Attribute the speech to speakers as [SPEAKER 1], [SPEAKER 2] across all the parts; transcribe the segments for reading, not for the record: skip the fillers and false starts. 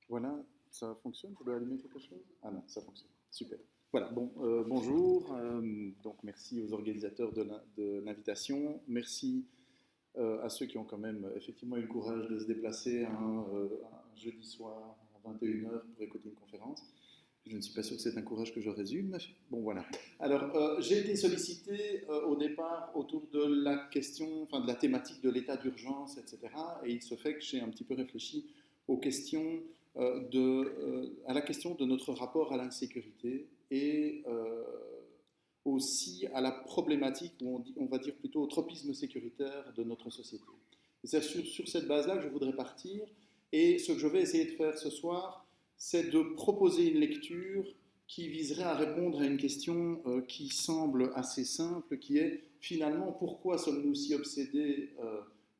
[SPEAKER 1] Voilà, ça fonctionne? Je dois allumer quelque chose? Ah non, ça fonctionne. Super. Voilà, bon, bonjour. Donc merci aux organisateurs de l'invitation. Merci à ceux qui ont quand même effectivement eu le courage de se déplacer un jeudi soir à 21 heures pour écouter une conférence. Je ne suis pas sûr que c'est un courage que je résume. Mais bon, voilà. Alors, j'ai été sollicité au départ autour de la question, enfin de la thématique de l'état d'urgence, etc. Et il se fait que j'ai un petit peu réfléchi aux questions à la question de notre rapport à l'insécurité et aussi à la problématique, ou on va dire plutôt au tropisme sécuritaire de notre société. Et c'est sur cette base-là que je voudrais partir. Et ce que je vais essayer de faire ce soir, c'est de proposer une lecture qui viserait à répondre à une question qui semble assez simple, qui est finalement pourquoi sommes-nous si obsédés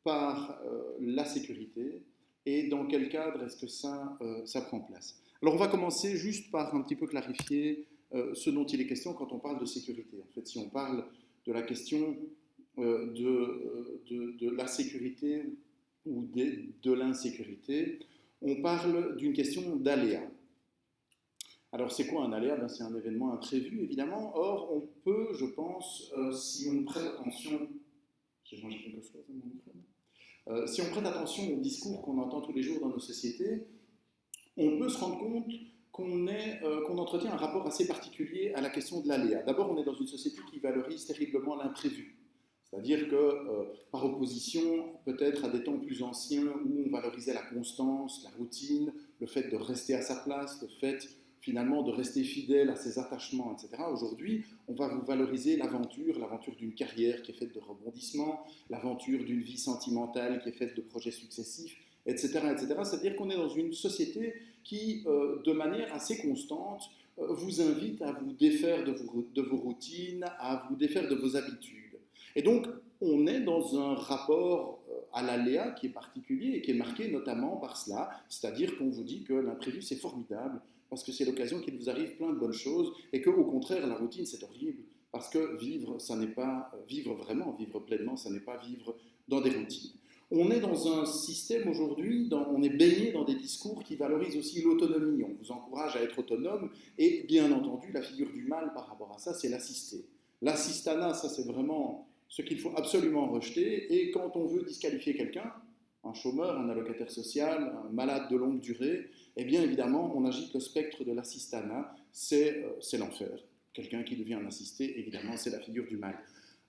[SPEAKER 1] par la sécurité et dans quel cadre est-ce que ça prend place. Alors on va commencer juste par un petit peu clarifier ce dont il est question quand on parle de sécurité. En fait, si on parle de la question de la sécurité ou de l'insécurité, on parle d'une question d'aléa. Alors c'est quoi un aléa? Ben, c'est un événement imprévu, évidemment. Or, on peut, je pense, si on prête attention... J'ai mangé quelque chose à mon micro. Si on prête attention au discours qu'on entend tous les jours dans nos sociétés, on peut se rendre compte qu'on entretient un rapport assez particulier à la question de l'aléa. D'abord, on est dans une société qui valorise terriblement l'imprévu. C'est-à-dire que, par opposition, peut-être à des temps plus anciens où on valorisait la constance, la routine, le fait de rester à sa place, le fait finalement de rester fidèle à ses attachements, etc. Aujourd'hui, on va valoriser l'aventure d'une carrière qui est faite de rebondissements, l'aventure d'une vie sentimentale qui est faite de projets successifs, etc. etc. C'est-à-dire qu'on est dans une société qui, de manière assez constante, vous invite à vous défaire de vos routines, à vous défaire de vos habitudes. Et donc, on est dans un rapport à l'aléa qui est particulier et qui est marqué notamment par cela, c'est-à-dire qu'on vous dit que l'imprévu c'est formidable parce que c'est l'occasion qu'il vous arrive plein de bonnes choses et qu'au contraire la routine c'est horrible parce que vivre, ça n'est pas vivre vraiment, vivre pleinement, ça n'est pas vivre dans des routines. On est dans un système aujourd'hui, on est baigné dans des discours qui valorisent aussi l'autonomie. On vous encourage à être autonome et bien entendu la figure du mal par rapport à ça c'est l'assisté. L'assistanat, ça c'est vraiment ce qu'il faut absolument rejeter. Et quand on veut disqualifier quelqu'un, un chômeur, un allocataire social, un malade de longue durée, eh bien évidemment, on agite le spectre de l'assistanat, c'est l'enfer. Quelqu'un qui devient un assisté, évidemment, c'est la figure du mal.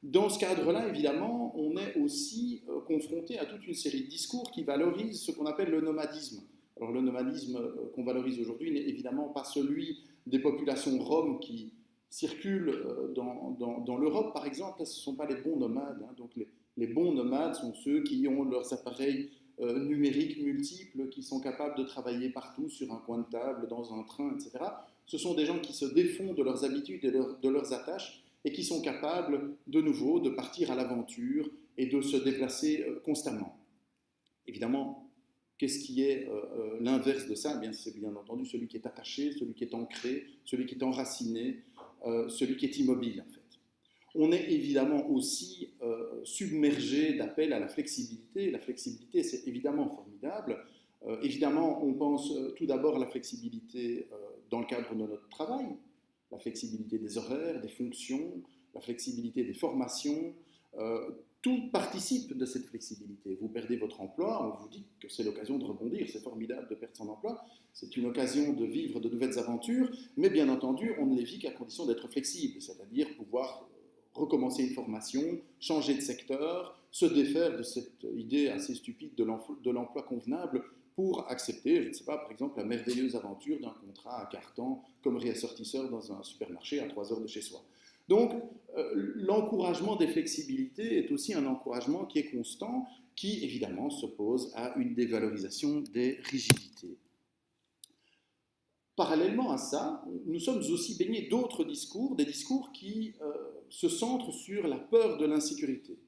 [SPEAKER 1] Dans ce cadre-là, évidemment, on est aussi confronté à toute une série de discours qui valorisent ce qu'on appelle le nomadisme. Alors le nomadisme qu'on valorise aujourd'hui n'est évidemment pas celui des populations roms qui circulent dans l'Europe, par exemple. Là, ce ne sont pas les bons nomades. Hein. Donc les bons nomades sont ceux qui ont leurs appareils numériques multiples, qui sont capables de travailler partout, sur un coin de table, dans un train, etc. Ce sont des gens qui se défont de leurs habitudes et de leurs attaches et qui sont capables, de nouveau, de partir à l'aventure et de se déplacer constamment. Évidemment, qu'est-ce qui est l'inverse de ça? Eh bien, c'est bien entendu celui qui est attaché, celui qui est ancré, celui qui est enraciné, celui qui est immobile, en fait. On est évidemment aussi submergé d'appels à la flexibilité. La flexibilité, c'est évidemment formidable. Évidemment, on pense tout d'abord à la flexibilité dans le cadre de notre travail, la flexibilité des horaires, des fonctions, la flexibilité des formations. Tout participe de cette flexibilité. Vous perdez votre emploi, on vous dit que c'est l'occasion de rebondir, c'est formidable de perdre son emploi, c'est une occasion de vivre de nouvelles aventures, mais bien entendu, on ne les vit qu'à condition d'être flexible, c'est-à-dire pouvoir recommencer une formation, changer de secteur, se défaire de cette idée assez stupide de l'emploi convenable pour accepter, je ne sais pas, par exemple, la merveilleuse aventure d'un contrat à carton comme réassortisseur dans un supermarché à 3 heures de chez soi. Donc, l'encouragement des flexibilités est aussi un encouragement qui est constant, qui évidemment s'oppose à une dévalorisation des rigidités. Parallèlement à ça, nous sommes aussi baignés d'autres discours, des discours qui se centrent sur la peur de l'insécurité.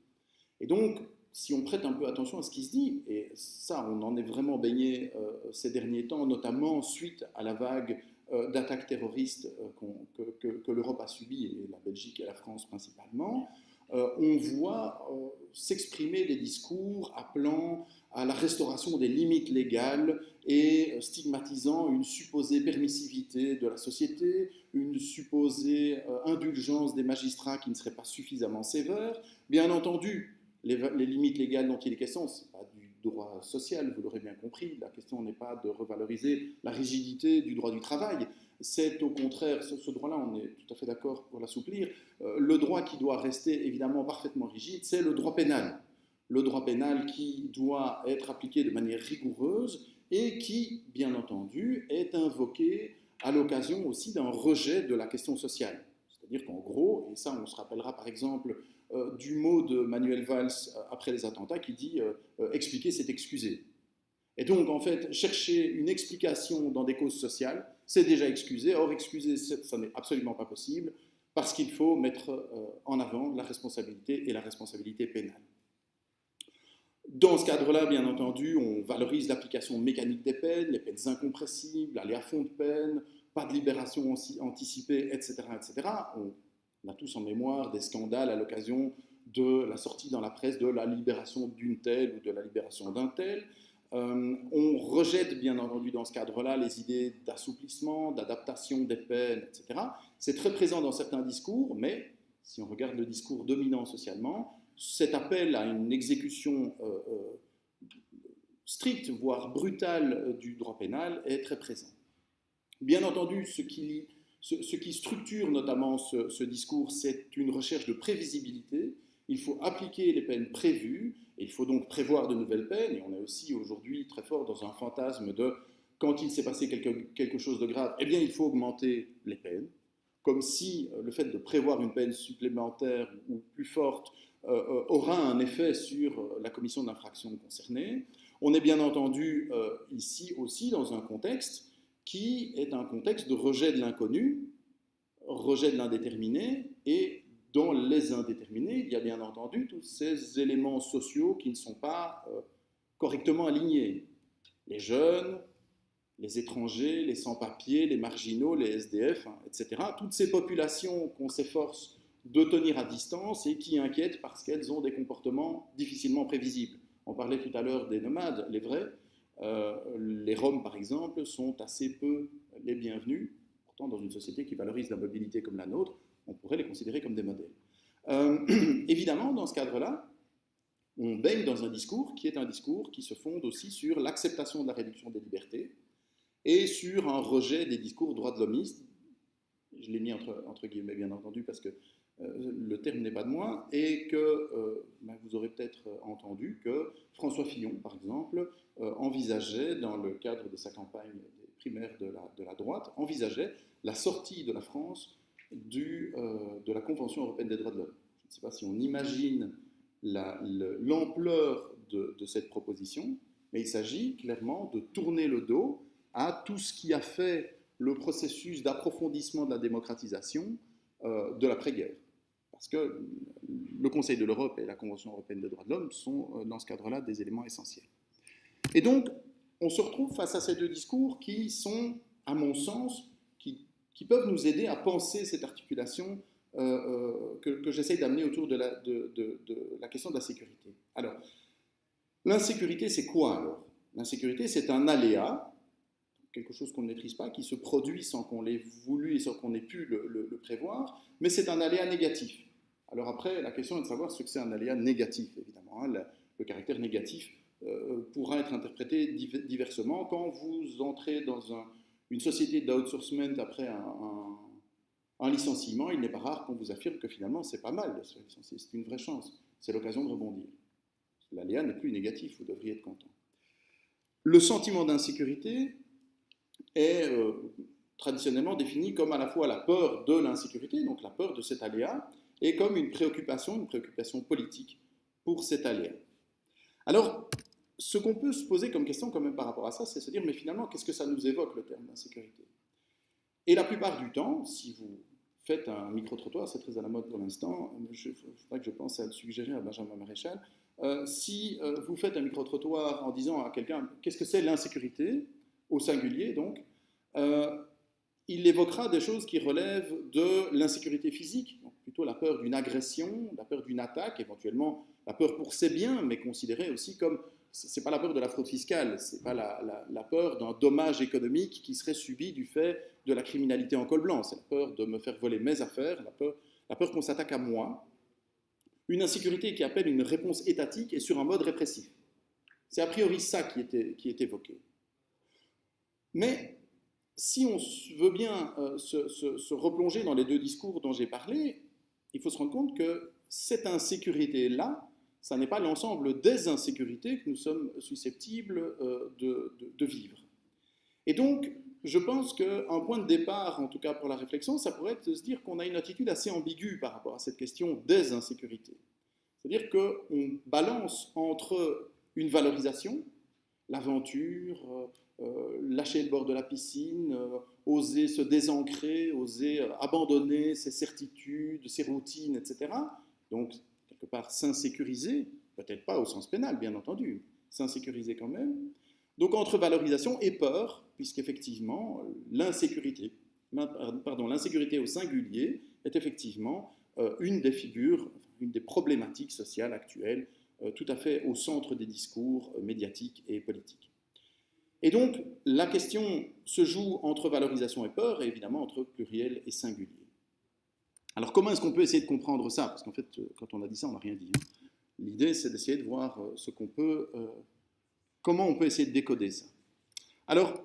[SPEAKER 1] Et donc, si on prête un peu attention à ce qui se dit, et ça, on en est vraiment baigné ces derniers temps, notamment suite à la vague d'attaques terroristes que l'Europe a subies, et la Belgique et la France principalement, on voit s'exprimer des discours appelant à la restauration des limites légales et stigmatisant une supposée permissivité de la société, une supposée indulgence des magistrats qui ne serait pas suffisamment sévère. Bien entendu, les limites légales dont il est question, ce n'est pas du droit social, vous l'aurez bien compris, la question n'est pas de revaloriser la rigidité du droit du travail, c'est au contraire, ce droit-là, on est tout à fait d'accord pour l'assouplir, le droit qui doit rester évidemment parfaitement rigide, c'est le droit pénal. Le droit pénal qui doit être appliqué de manière rigoureuse et qui, bien entendu, est invoqué à l'occasion aussi d'un rejet de la question sociale. C'est-à-dire qu'en gros, et ça on se rappellera par exemple du mot de Manuel Valls après les attentats qui dit expliquer c'est excuser. Et donc en fait, chercher une explication dans des causes sociales, c'est déjà excuser. Or excuser, ça n'est absolument pas possible parce qu'il faut mettre en avant la responsabilité et la responsabilité pénale. Dans ce cadre-là, bien entendu, on valorise l'application mécanique des peines, les peines incompressibles, aller à fond de peine, pas de libération anticipée, etc., etc. On a tous en mémoire des scandales à l'occasion de la sortie dans la presse de la libération d'une telle ou de la libération d'un tel. On rejette, bien entendu, dans ce cadre-là, les idées d'assouplissement, d'adaptation des peines, etc. C'est très présent dans certains discours, mais si on regarde le discours dominant socialement, cet appel à une exécution stricte, voire brutale du droit pénal est très présent. Bien entendu, ce qui structure notamment ce discours, c'est une recherche de prévisibilité. Il faut appliquer les peines prévues, et il faut donc prévoir de nouvelles peines, et on est aussi aujourd'hui très fort dans un fantasme de quand il s'est passé quelque chose de grave, eh bien il faut augmenter les peines, comme si le fait de prévoir une peine supplémentaire ou plus forte aura un effet sur la commission de l'infraction concernée. On est bien entendu ici aussi dans un contexte qui est un contexte de rejet de l'inconnu, rejet de l'indéterminé, et dans les indéterminés, il y a bien entendu tous ces éléments sociaux qui ne sont pas correctement alignés. Les jeunes, les étrangers, les sans-papiers, les marginaux, les SDF, etc. Toutes ces populations qu'on s'efforce de tenir à distance et qui inquiètent parce qu'elles ont des comportements difficilement prévisibles. On parlait tout à l'heure des nomades, les vrais. Les Roms, par exemple, sont assez peu les bienvenus. Pourtant, dans une société qui valorise la mobilité comme la nôtre, on pourrait les considérer comme des modèles. Évidemment, dans ce cadre-là, on baigne dans un discours qui se fonde aussi sur l'acceptation de la réduction des libertés et sur un rejet des discours droits de l'hommisme. Je l'ai mis entre guillemets, bien entendu, parce que le terme n'est pas de moi, et que vous aurez peut-être entendu que François Fillon, par exemple, envisageait, dans le cadre de sa campagne des primaires de la droite, envisageait la sortie de la France de la Convention européenne des droits de l'homme. Je ne sais pas si on imagine l'ampleur de cette proposition, mais il s'agit clairement de tourner le dos à tout ce qui a fait le processus d'approfondissement de la démocratisation de l'après-guerre. Parce que le Conseil de l'Europe et la Convention européenne des droits de l'homme sont, dans ce cadre-là, des éléments essentiels. Et donc, on se retrouve face à ces deux discours qui sont, à mon sens, qui peuvent nous aider à penser cette articulation que j'essaye d'amener autour de la question de la sécurité. Alors, l'insécurité, c'est quoi alors? L'insécurité, c'est un aléa, quelque chose qu'on ne maîtrise pas, qui se produit sans qu'on l'ait voulu et sans qu'on ait pu le prévoir, mais c'est un aléa négatif. Alors après, la question est de savoir ce que c'est un aléa négatif, évidemment. Hein. Le caractère négatif pourra être interprété diversement. Quand vous entrez dans une société d'outsourcement après un licenciement, il n'est pas rare qu'on vous affirme que finalement, c'est pas mal de se licencier, c'est une vraie chance, c'est l'occasion de rebondir. L'aléa n'est plus négatif, vous devriez être content. Le sentiment d'insécurité est traditionnellement défini comme à la fois la peur de l'insécurité, donc la peur de cet aléa, et comme une préoccupation politique pour cet aléa. Alors, ce qu'on peut se poser comme question quand même par rapport à ça, c'est se dire, mais finalement, qu'est-ce que ça nous évoque le terme d'insécurité? Et la plupart du temps, si vous faites un micro-trottoir, c'est très à la mode pour l'instant, il faudrait que je pense à le suggérer à Benjamin Maréchal, si vous faites un micro-trottoir en disant à quelqu'un, qu'est-ce que c'est l'insécurité, au singulier donc, il évoquera des choses qui relèvent de l'insécurité physique, donc plutôt la peur d'une agression, la peur d'une attaque, éventuellement la peur pour ses biens, mais considérée aussi comme, ce n'est pas la peur de la fraude fiscale, ce n'est pas la peur d'un dommage économique qui serait subi du fait de la criminalité en col blanc, c'est la peur de me faire voler mes affaires, la peur qu'on s'attaque à moi, une insécurité qui appelle une réponse étatique et sur un mode répressif. C'est a priori ça qui est évoqué. Mais si on veut bien se replonger dans les deux discours dont j'ai parlé, il faut se rendre compte que cette insécurité-là, ça n'est pas l'ensemble des insécurités que nous sommes susceptibles de vivre. Et donc, je pense qu'un point de départ, en tout cas pour la réflexion, ça pourrait être de se dire qu'on a une attitude assez ambiguë par rapport à cette question des insécurités. C'est-à-dire qu'on balance entre une valorisation, l'aventure, lâcher le bord de la piscine, oser se désancrer, oser abandonner ses certitudes, ses routines, etc. Donc, quelque part, s'insécuriser, peut-être pas au sens pénal, bien entendu, s'insécuriser quand même. Donc, entre valorisation et peur, puisqu'effectivement, l'insécurité au singulier est effectivement une des figures, une des problématiques sociales actuelles, tout à fait au centre des discours médiatiques et politiques. Et donc, la question se joue entre valorisation et peur, et évidemment entre pluriel et singulier. Alors, comment est-ce qu'on peut essayer de comprendre ça? Parce qu'en fait, quand on a dit ça, on n'a rien dit. L'idée, c'est d'essayer de voir comment on peut essayer de décoder ça. Alors,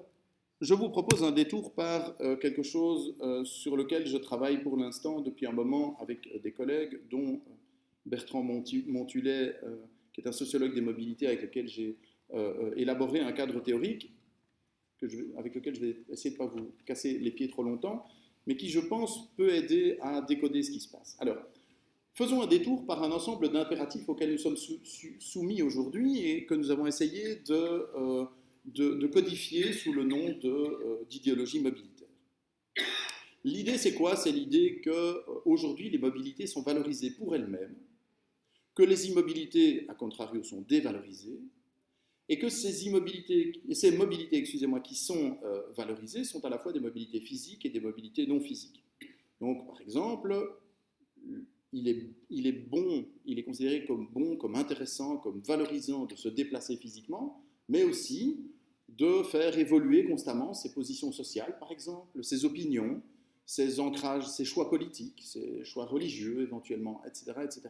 [SPEAKER 1] je vous propose un détour par quelque chose sur lequel je travaille pour l'instant depuis un moment avec des collègues, dont Bertrand Montulet, qui est un sociologue des mobilités avec lequel j'ai élaboré un cadre théorique avec lequel je vais essayer de ne pas vous casser les pieds trop longtemps, mais qui, je pense, peut aider à décoder ce qui se passe. Alors, faisons un détour par un ensemble d'impératifs auxquels nous sommes soumis aujourd'hui et que nous avons essayé de codifier sous le nom d'idéologie mobilitaire. L'idée, c'est quoi? C'est l'idée qu'aujourd'hui, les mobilités sont valorisées pour elles-mêmes, que les immobilités, à contrario, sont dévalorisées, et que ces mobilités qui sont valorisées sont à la fois des mobilités physiques et des mobilités non physiques. Donc, par exemple, il est considéré comme bon, comme intéressant, comme valorisant de se déplacer physiquement, mais aussi de faire évoluer constamment ses positions sociales, par exemple, ses opinions, ses ancrages, ses choix politiques, ses choix religieux éventuellement, etc. etc.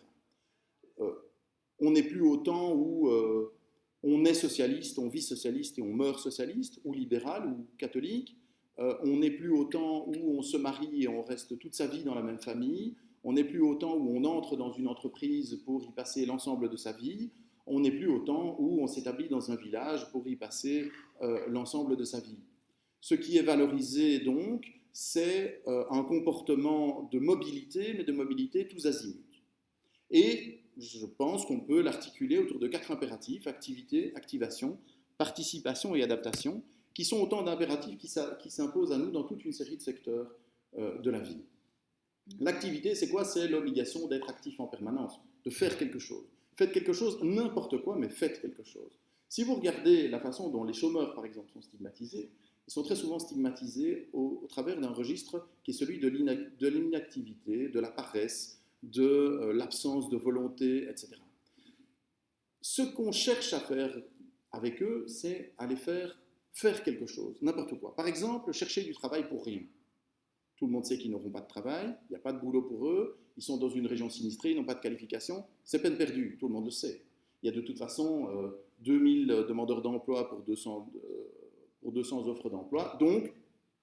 [SPEAKER 1] On n'est plus au temps où on est socialiste, on vit socialiste et on meurt socialiste, ou libéral, ou catholique. On n'est plus au temps où on se marie et on reste toute sa vie dans la même famille. On n'est plus au temps où on entre dans une entreprise pour y passer l'ensemble de sa vie. On n'est plus au temps où on s'établit dans un village pour y passer l'ensemble de sa vie. Ce qui est valorisé donc, c'est un comportement de mobilité, mais de mobilité tous azimuts. Et je pense qu'on peut l'articuler autour de 4 impératifs: activité, activation, participation et adaptation, qui sont autant d'impératifs qui s'imposent à nous dans toute une série de secteurs de la vie. L'activité, c'est quoi? C'est l'obligation d'être actif en permanence, de faire quelque chose. Faites quelque chose, n'importe quoi, mais faites quelque chose. Si vous regardez la façon dont les chômeurs, par exemple, sont stigmatisés, ils sont très souvent stigmatisés au travers d'un registre qui est celui de l'inactivité, de la paresse, de l'absence de volonté, etc. Ce qu'on cherche à faire avec eux, c'est à les faire quelque chose, n'importe quoi. Par exemple, chercher du travail pour rien. Tout le monde sait qu'ils n'auront pas de travail, il n'y a pas de boulot pour eux, ils sont dans une région sinistrée, ils n'ont pas de qualification, c'est peine perdue, tout le monde le sait. Il y a de toute façon 2000 demandeurs d'emploi pour 200 offres d'emploi, donc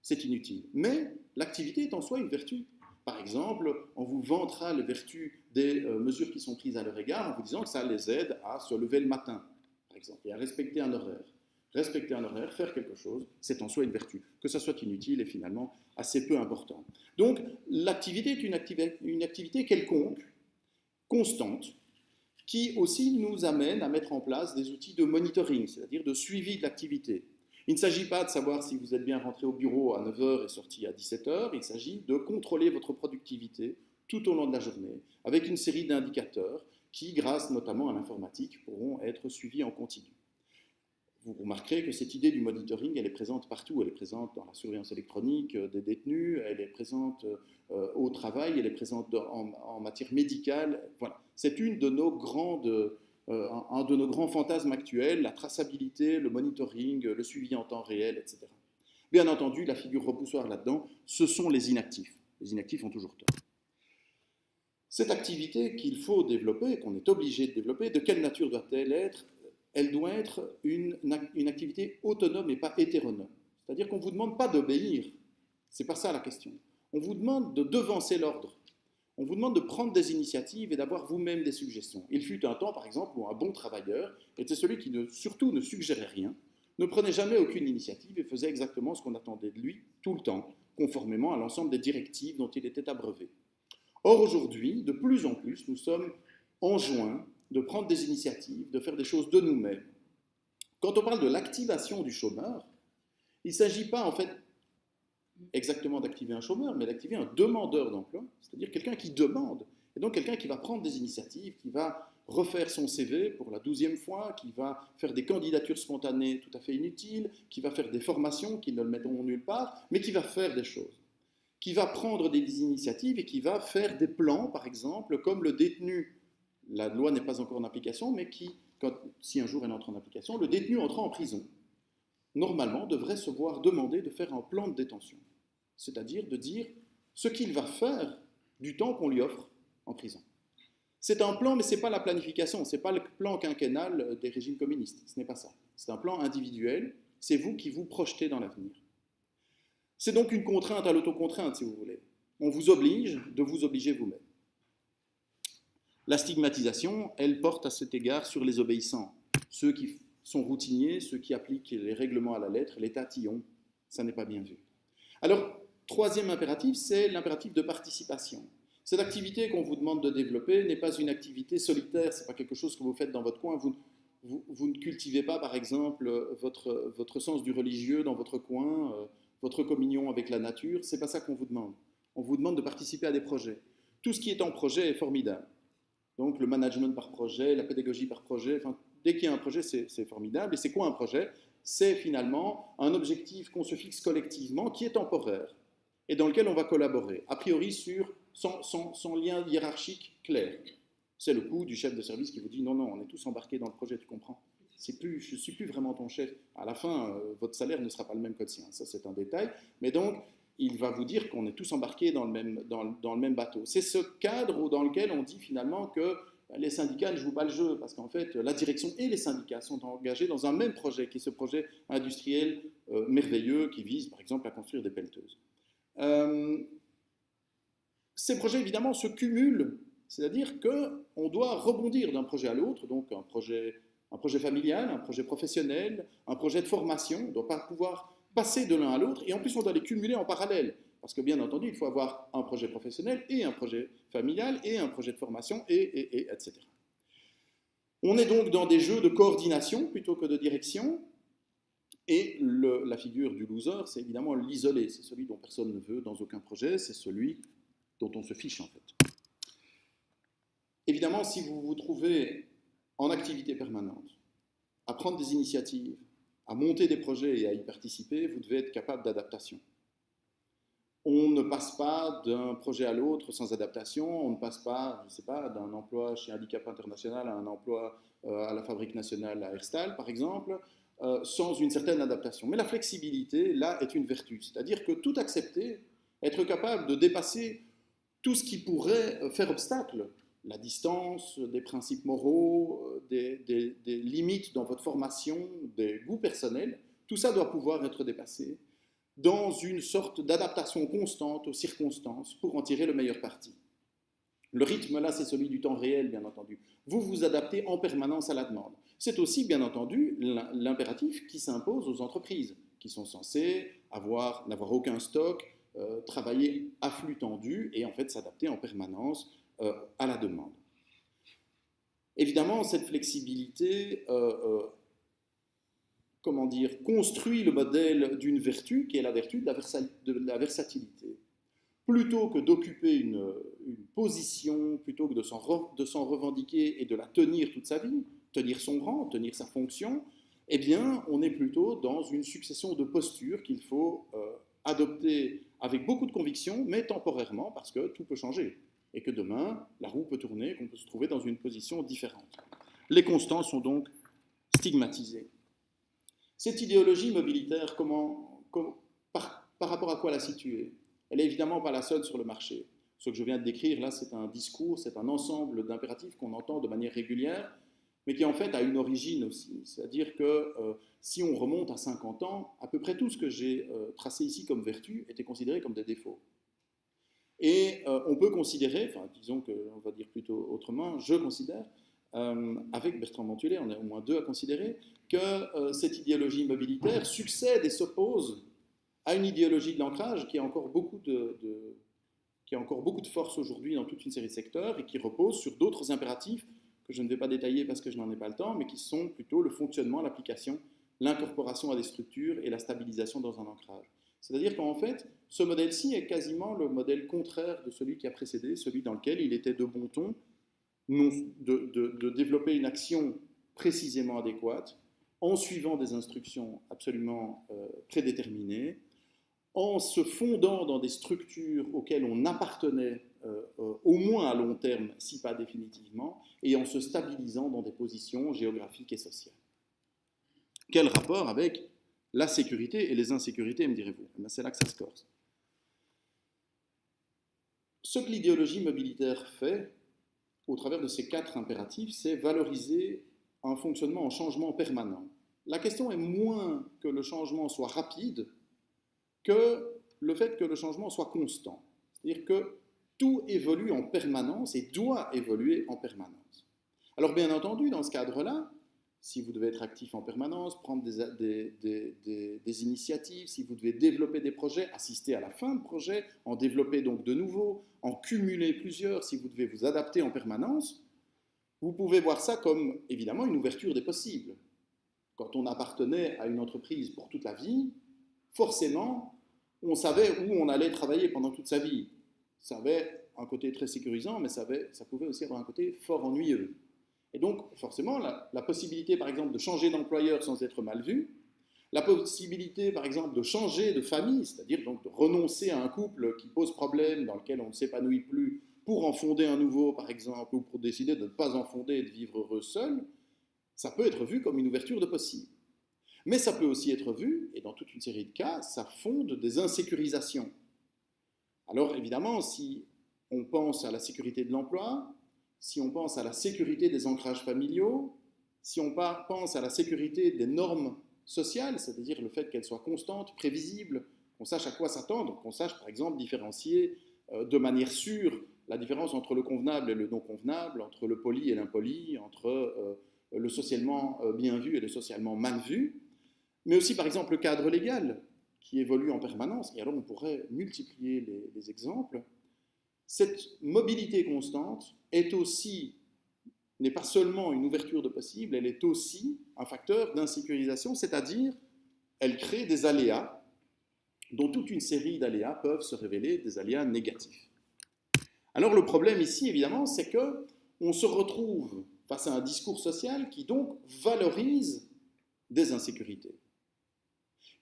[SPEAKER 1] c'est inutile. Mais l'activité est en soi une vertu. Par exemple, on vous vantera les vertus des mesures qui sont prises à leur égard en vous disant que ça les aide à se lever le matin, par exemple, et à respecter un horaire. Respecter un horaire, faire quelque chose, c'est en soi une vertu. Que ça soit inutile est finalement assez peu important. Donc, l'activité est une activité quelconque, constante, qui aussi nous amène à mettre en place des outils de monitoring, c'est-à-dire de suivi de l'activité. Il ne s'agit pas de savoir si vous êtes bien rentré au bureau à 9h et sorti à 17h, il s'agit de contrôler votre productivité tout au long de la journée, avec une série d'indicateurs qui, grâce notamment à l'informatique, pourront être suivis en continu. vous remarquerez que cette idée du monitoring, elle est présente partout. Elle est présente dans la surveillance électronique des détenus, elle est présente au travail, elle est présente en matière médicale. Voilà. C'est un de nos grands fantasmes actuels, la traçabilité, le monitoring, le suivi en temps réel, etc. Bien entendu, la figure repoussoire là-dedans, ce sont les inactifs. Les inactifs ont toujours tort. Cette activité qu'il faut développer, qu'on est obligé de développer, de quelle nature doit-elle être? Elle doit être une activité autonome et pas hétéronome. C'est-à-dire qu'on ne vous demande pas d'obéir. Ce n'est pas ça la question. On vous demande de devancer l'ordre. On vous demande de prendre des initiatives et d'avoir vous-même des suggestions. Il fut un temps, par exemple, où un bon travailleur était celui qui surtout ne suggérait rien, ne prenait jamais aucune initiative et faisait exactement ce qu'on attendait de lui tout le temps, conformément à l'ensemble des directives dont il était abreuvé. Or, aujourd'hui, de plus en plus, nous sommes enjoints de prendre des initiatives, de faire des choses de nous-mêmes. Quand on parle de l'activation du chômeur, il ne s'agit pas en fait exactement d'activer un chômeur, mais d'activer un demandeur d'emploi, c'est-à-dire quelqu'un qui demande, et donc quelqu'un qui va prendre des initiatives, qui va refaire son CV pour la 12e fois, qui va faire des candidatures spontanées tout à fait inutiles, qui va faire des formations qui ne le mettront nulle part, mais qui va faire des choses, qui va prendre des initiatives et qui va faire des plans, par exemple, comme le détenu. La loi n'est pas encore en application, mais si un jour elle entre en application, le détenu entrant en prison, normalement, devrait se voir demander de faire un plan de détention, c'est-à-dire de dire ce qu'il va faire du temps qu'on lui offre en prison. C'est un plan, mais ce n'est pas la planification, ce n'est pas le plan quinquennal des régimes communistes, ce n'est pas ça. C'est un plan individuel, c'est vous qui vous projetez dans l'avenir. C'est donc une contrainte à l'autocontrainte, si vous voulez. On vous oblige de vous obliger vous-même. La stigmatisation, elle porte à cet égard sur les obéissants, ceux qui sont routiniers, ceux qui appliquent les règlements à la lettre, les tatillons, ça n'est pas bien vu. Alors, troisième impératif, c'est l'impératif de participation. Cette activité qu'on vous demande de développer n'est pas une activité solitaire, ce n'est pas quelque chose que vous faites dans votre coin. Vous ne cultivez pas, par exemple, votre sens du religieux dans votre coin, votre communion avec la nature, ce n'est pas ça qu'on vous demande. On vous demande de participer à des projets. Tout ce qui est en projet est formidable. Donc le management par projet, la pédagogie par projet, enfin, dès qu'il y a un projet, c'est formidable. Et c'est quoi un projet? C'est finalement un objectif qu'on se fixe collectivement qui est temporaire et dans lequel on va collaborer, a priori sans lien hiérarchique clair. C'est le coup du chef de service qui vous dit « Non, non, on est tous embarqués dans le projet, tu comprends ? Je ne suis plus vraiment ton chef. À la fin, votre salaire ne sera pas le même que le sien. » Ça, c'est un détail. Mais donc, il va vous dire qu'on est tous embarqués dans le même bateau. C'est ce cadre dans lequel on dit finalement que les syndicats ne jouent pas le jeu, parce qu'en fait, la direction et les syndicats sont engagés dans un même projet, qui est ce projet industriel merveilleux qui vise, par exemple, à construire des pelleteuses. Ces projets, évidemment, se cumulent, c'est-à-dire qu'on doit rebondir d'un projet à l'autre, donc un projet familial, un projet professionnel, un projet de formation, on ne doit pas pouvoir passer de l'un à l'autre, et en plus on doit les cumuler en parallèle, parce que bien entendu, il faut avoir un projet professionnel et un projet familial et un projet de formation, etc. On est donc dans des jeux de coordination plutôt que de direction, et la figure du loser, c'est évidemment l'isolé, c'est celui dont personne ne veut dans aucun projet, c'est celui dont on se fiche en fait. Évidemment, si vous vous trouvez en activité permanente, à prendre des initiatives, à monter des projets et à y participer, vous devez être capable d'adaptation. On ne passe pas d'un projet à l'autre sans adaptation, on ne passe pas, je ne sais pas, d'un emploi chez Handicap International à un emploi à la Fabrique nationale à Herstal, par exemple, sans une certaine adaptation. Mais la flexibilité, là, est une vertu, c'est-à-dire que tout accepter, être capable de dépasser tout ce qui pourrait faire obstacle, la distance, des principes moraux, des limites dans votre formation, des goûts personnels, tout ça doit pouvoir être dépassé dans une sorte d'adaptation constante aux circonstances pour en tirer le meilleur parti. Le rythme, là, c'est celui du temps réel, bien entendu. Vous vous adaptez en permanence à la demande. C'est aussi, bien entendu, l'impératif qui s'impose aux entreprises, qui sont censées n'avoir aucun stock, travailler à flux tendu et en fait s'adapter en permanence à la demande. Évidemment, cette flexibilité construit le modèle d'une vertu qui est la vertu de la versatilité. Plutôt que d'occuper une position, plutôt que de s'en revendiquer et de la tenir toute sa vie, tenir son rang, tenir sa fonction, eh bien, on est plutôt dans une succession de postures qu'il faut adopter avec beaucoup de conviction, mais temporairement, parce que tout peut changer, et que demain, la roue peut tourner, qu'on peut se trouver dans une position différente. Les constants sont donc stigmatisés. Cette idéologie mobilitaire, par rapport à quoi la situer? Elle n'est évidemment pas la seule sur le marché. Ce que je viens de décrire là, c'est un discours, c'est un ensemble d'impératifs qu'on entend de manière régulière, mais qui en fait a une origine aussi. C'est-à-dire que si on remonte à 50 ans, à peu près tout ce que j'ai tracé ici comme vertu était considéré comme des défauts. Et on peut considérer, enfin disons qu'on va dire plutôt autrement, je considère, avec Bertrand Mantulet, on est au moins deux à considérer, que cette idéologie mobilitaire succède et s'oppose à une idéologie de l'ancrage qui a encore beaucoup de force aujourd'hui dans toute une série de secteurs et qui repose sur d'autres impératifs que je ne vais pas détailler parce que je n'en ai pas le temps, mais qui sont plutôt le fonctionnement, l'application, l'incorporation à des structures et la stabilisation dans un ancrage. C'est-à-dire qu'en fait, ce modèle-ci est quasiment le modèle contraire de celui qui a précédé, celui dans lequel il était de bon ton de développer une action précisément adéquate, en suivant des instructions absolument prédéterminées, en se fondant dans des structures auxquelles on appartenait au moins à long terme, si pas définitivement, et en se stabilisant dans des positions géographiques et sociales. Quel rapport avec la sécurité et les insécurités, me direz-vous? C'est là que ça se corse. Ce que l'idéologie mobilitaire fait, au travers de ces 4 impératifs, c'est valoriser un fonctionnement en changement permanent. La question est moins que le changement soit rapide que le fait que le changement soit constant. C'est-à-dire que tout évolue en permanence et doit évoluer en permanence. Alors bien entendu, dans ce cadre-là, si vous devez être actif en permanence, prendre des initiatives, si vous devez développer des projets, assister à la fin de projet, en développer donc de nouveaux, en cumuler plusieurs, si vous devez vous adapter en permanence, vous pouvez voir ça comme évidemment une ouverture des possibles. Quand on appartenait à une entreprise pour toute la vie, forcément, on savait où on allait travailler pendant toute sa vie. Ça avait un côté très sécurisant, mais ça pouvait aussi avoir un côté fort ennuyeux. Et donc, forcément, la possibilité, par exemple, de changer d'employeur sans être mal vu, la possibilité, par exemple, de changer de famille, c'est-à-dire donc de renoncer à un couple qui pose problème, dans lequel on ne s'épanouit plus, pour en fonder un nouveau, par exemple, ou pour décider de ne pas en fonder et de vivre heureux seul, ça peut être vu comme une ouverture de possible. Mais ça peut aussi être vu, et dans toute une série de cas, ça fonde des insécurisations. Alors, évidemment, si on pense à la sécurité de l'emploi, si on pense à la sécurité des ancrages familiaux, si on pense à la sécurité des normes sociales, c'est-à-dire le fait qu'elles soient constantes, prévisibles, qu'on sache à quoi s'attendre, qu'on sache par exemple différencier de manière sûre la différence entre le convenable et le non convenable, entre le poli et l'impoli, entre le socialement bien vu et le socialement mal vu, mais aussi par exemple le cadre légal qui évolue en permanence, et alors on pourrait multiplier les exemples. Cette mobilité constante n'est pas seulement une ouverture de possible, elle est aussi un facteur d'insécurisation, c'est-à-dire elle crée des aléas, dont toute une série d'aléas peuvent se révéler des aléas négatifs. Alors le problème ici, évidemment, c'est qu'on se retrouve face à un discours social qui donc valorise des insécurités,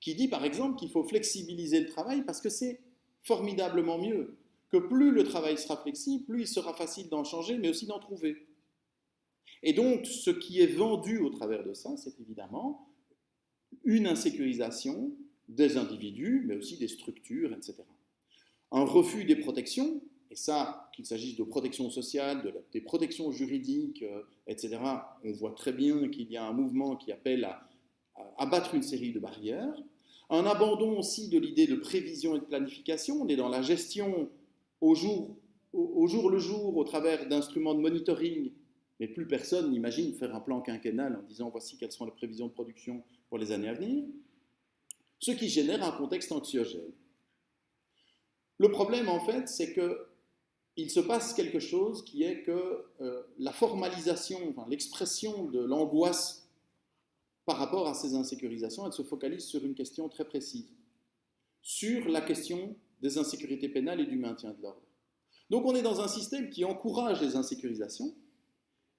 [SPEAKER 1] qui dit par exemple qu'il faut flexibiliser le travail parce que c'est formidablement mieux, que plus le travail sera flexible, plus il sera facile d'en changer, mais aussi d'en trouver. Et donc, ce qui est vendu au travers de ça, c'est évidemment une insécurisation des individus, mais aussi des structures, etc. Un refus des protections, et ça, qu'il s'agisse de protection sociale, des protections juridiques, etc., on voit très bien qu'il y a un mouvement qui appelle à abattre une série de barrières. Un abandon aussi de l'idée de prévision et de planification. On est dans la gestion au jour le jour, au travers d'instruments de monitoring, mais plus personne n'imagine faire un plan quinquennal en disant voici quelles sont les prévisions de production pour les années à venir, ce qui génère un contexte anxiogène. Le problème, en fait, c'est qu'il se passe quelque chose qui est que la formalisation, l'expression de l'angoisse par rapport à ces insécurisations, elle se focalise sur une question très précise, sur la question des insécurités pénales et du maintien de l'ordre. Donc on est dans un système qui encourage les insécurisations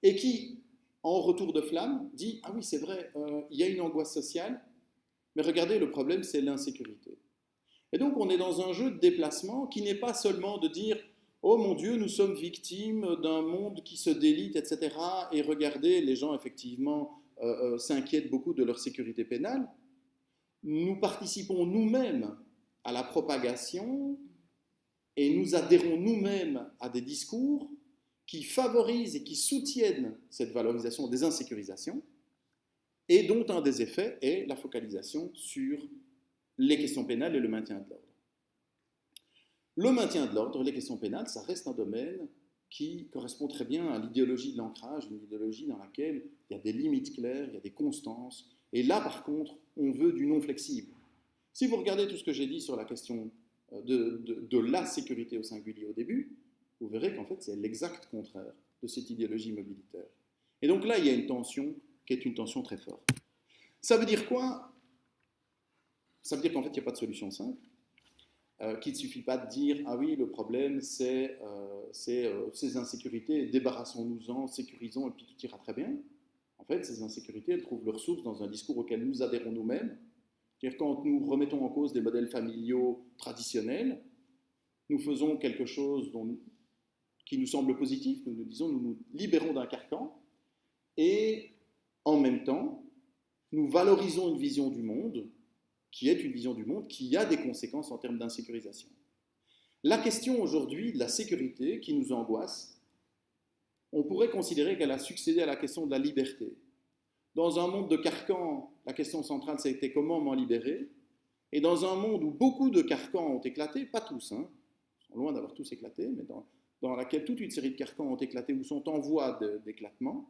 [SPEAKER 1] et qui en retour de flamme, dit « Ah oui, c'est vrai, il y a une angoisse sociale, mais regardez, le problème, c'est l'insécurité. » Et donc, on est dans un jeu de déplacement qui n'est pas seulement de dire « Oh mon Dieu, nous sommes victimes d'un monde qui se délite, etc. » Et regardez, les gens, effectivement, s'inquiètent beaucoup de leur sécurité pénale. Nous participons nous-mêmes à la propagation et nous adhérons nous-mêmes à des discours qui favorisent et qui soutiennent cette valorisation des insécurisations et dont un des effets est la focalisation sur les questions pénales et le maintien de l'ordre. Le maintien de l'ordre, les questions pénales, ça reste un domaine qui correspond très bien à l'idéologie de l'ancrage, une idéologie dans laquelle il y a des limites claires, il y a des constances, et là, par contre, on veut du non flexible. Si vous regardez tout ce que j'ai dit sur la question de la sécurité au singulier au début, vous verrez qu'en fait, c'est l'exact contraire de cette idéologie mobilitaire. Et donc là, il y a une tension qui est une tension très forte. Ça veut dire quoi? Ça veut dire qu'en fait, il n'y a pas de solution simple, qu'il ne suffit pas de dire « Ah oui, le problème, c'est ces insécurités, débarrassons-nous-en, sécurisons, et puis tout ira très bien. » En fait, ces insécurités, elles trouvent leur source dans un discours auquel nous adhérons nous-mêmes. C'est-à-dire quand nous remettons en cause des modèles familiaux traditionnels, nous faisons quelque chose qui nous semble positif, nous nous disons, nous nous libérons d'un carcan, et en même temps, nous valorisons une vision du monde, qui est une vision du monde qui a des conséquences en termes d'insécurisation. La question aujourd'hui de la sécurité qui nous angoisse, on pourrait considérer qu'elle a succédé à la question de la liberté. Dans un monde de carcans, la question centrale, c'était comment m'en libérer. Et dans un monde où beaucoup de carcans ont éclaté, pas tous, ils sont loin d'avoir tous éclaté, mais dans laquelle toute une série de carcans ont éclaté ou sont en voie d'éclatement,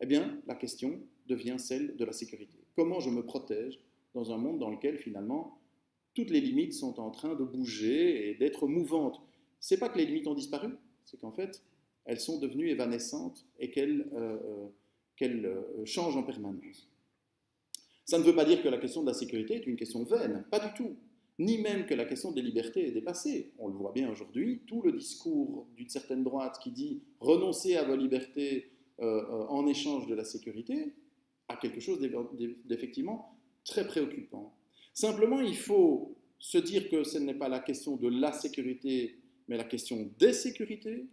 [SPEAKER 1] eh bien, la question devient celle de la sécurité. Comment je me protège dans un monde dans lequel, finalement, toutes les limites sont en train de bouger et d'être mouvantes. Ce n'est pas que les limites ont disparu, c'est qu'en fait, elles sont devenues évanescentes et qu'elles changent en permanence. Ça ne veut pas dire que la question de la sécurité est une question vaine, pas du tout. Ni même que la question des libertés est dépassée. On le voit bien aujourd'hui, tout le discours d'une certaine droite qui dit « renoncez à vos libertés en échange de la sécurité » a quelque chose d'effectivement très préoccupant. Simplement, il faut se dire que ce n'est pas la question de la sécurité, mais la question des sécurités,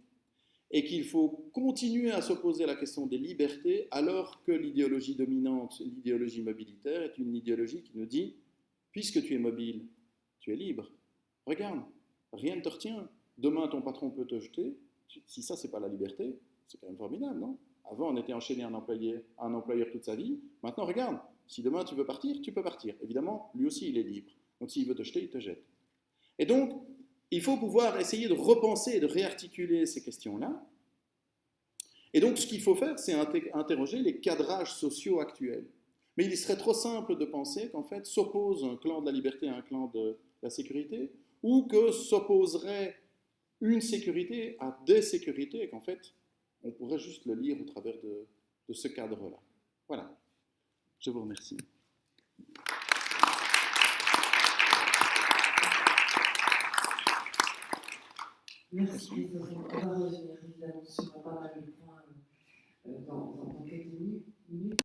[SPEAKER 1] et qu'il faut continuer à s'opposer à la question des libertés, alors que l'idéologie dominante, l'idéologie mobilitaire, est une idéologie qui nous dit « puisque tu es mobile, tu es libre. Regarde, rien ne te retient. Demain, ton patron peut te jeter. Si ça, c'est pas la liberté, c'est quand même formidable, non? Avant, on était enchaîné à un employeur toute sa vie. Maintenant, regarde, si demain tu veux partir, tu peux partir. Évidemment, lui aussi, il est libre. Donc, s'il veut te jeter, il te jette. Et donc, il faut pouvoir essayer de repenser et de réarticuler ces questions-là. Et donc, ce qu'il faut faire, c'est interroger les cadrages sociaux actuels. Mais il serait trop simple de penser qu'en fait, s'oppose un clan de la liberté à un clan de la sécurité, ou que s'opposerait une sécurité à des sécurités, et qu'en fait, on pourrait juste le lire au travers de ce cadre-là. Voilà. Je vous remercie.
[SPEAKER 2] Merci. On va revenir évidemment sur pas mal de points dans quelques minutes.